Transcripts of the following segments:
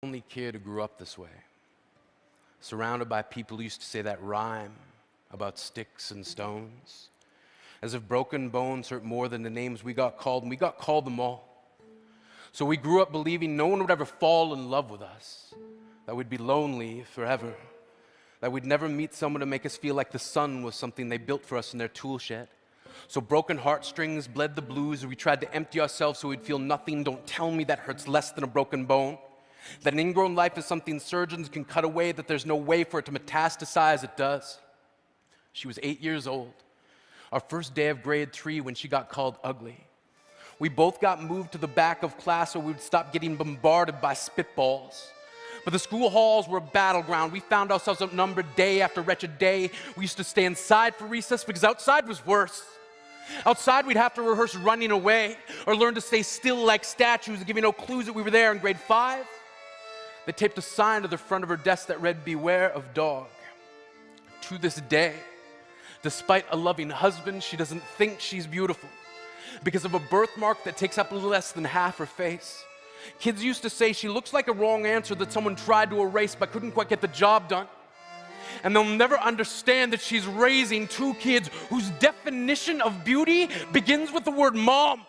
Only kid who grew up this way, surrounded by people who used to say that rhyme about sticks and stones, as if broken bones hurt more than the names we got called, and we got called them all. So we grew up believing no one would ever fall in love with us, that we'd be lonely forever, that we'd never meet someone to make us feel like the sun was something they built for us in their tool shed. So broken heartstrings bled the blues, we tried to empty ourselves so we'd feel nothing. Don't tell me that hurts less than a broken bone. That an ingrown life is something surgeons can cut away, that there's no way for it to metastasize. It does. She was 8 years old, our first day of grade 3 when she got called ugly. We both got moved to the back of class so we would stop getting bombarded by spitballs. But the school halls were a battleground. We found ourselves outnumbered day after wretched day. We used to stay inside for recess because outside was worse. Outside, we'd have to rehearse running away or learn to stay still like statues, giving no clues that we were there. In grade 5, they taped a sign to the front of her desk that read, "Beware of dog." To this day, despite a loving husband, she doesn't think she's beautiful because of a birthmark that takes up less than half her face. Kids used to say she looks like a wrong answer that someone tried to erase but couldn't quite get the job done. And they'll never understand that she's raising 2 kids whose definition of beauty begins with the word mom.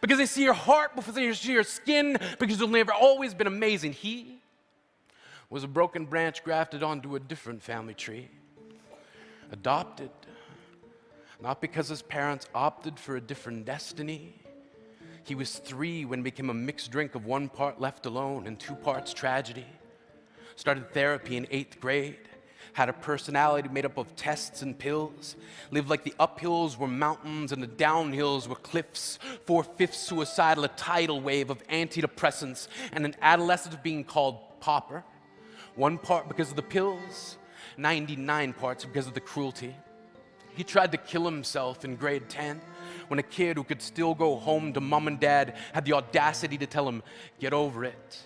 Because they see her heart before they see her skin, because she'll never always been amazing. He was a broken branch grafted onto a different family tree. Adopted, not because his parents opted for a different destiny. He was 3 when it became a mixed drink of 1 part left alone and 2 parts tragedy. Started therapy in 8th grade. Had a personality made up of tests and pills. Lived like the uphills were mountains and the downhills were cliffs. 4/5 suicidal, a tidal wave of antidepressants, and an adolescent being called pauper. 1 part because of the pills, 99 parts because of the cruelty. He tried to kill himself in grade 10 when a kid who could still go home to mom and dad had the audacity to tell him, "Get over it."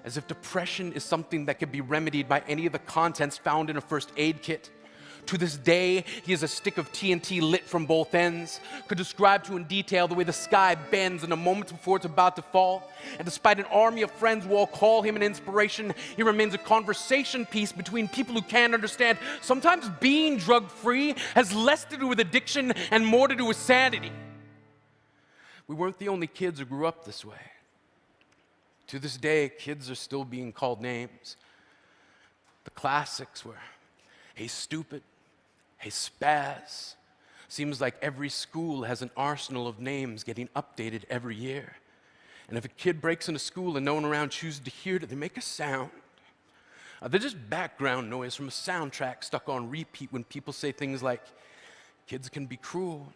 As if depression is something that could be remedied by any of the contents found in a first aid kit. To this day, he has a stick of TNT lit from both ends, could describe to in detail the way the sky bends in the moments before it's about to fall. And despite an army of friends who all call him an inspiration, he remains a conversation piece between people who can't understand. Sometimes being drug-free has less to do with addiction and more to do with sanity. We weren't the only kids who grew up this way. To this day, kids are still being called names. The classics were, "Hey stupid," "Hey spaz." Seems like every school has an arsenal of names getting updated every year. And if a kid breaks into school and no one around chooses to hear it, they make a sound. They're just background noise from a soundtrack stuck on repeat when people say things like, "Kids can be cruel."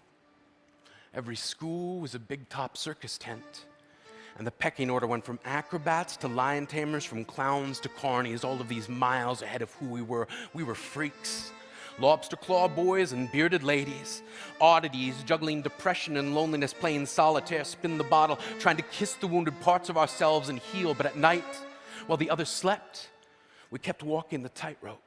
Every school was a big top circus tent. And the pecking order went from acrobats to lion tamers, from clowns to carnies, all of these miles ahead of who we were. We were freaks. Lobster claw boys and bearded ladies. Oddities, juggling depression and loneliness, playing solitaire, spin the bottle, trying to kiss the wounded parts of ourselves and heal. But at night, while the others slept, we kept walking the tightrope.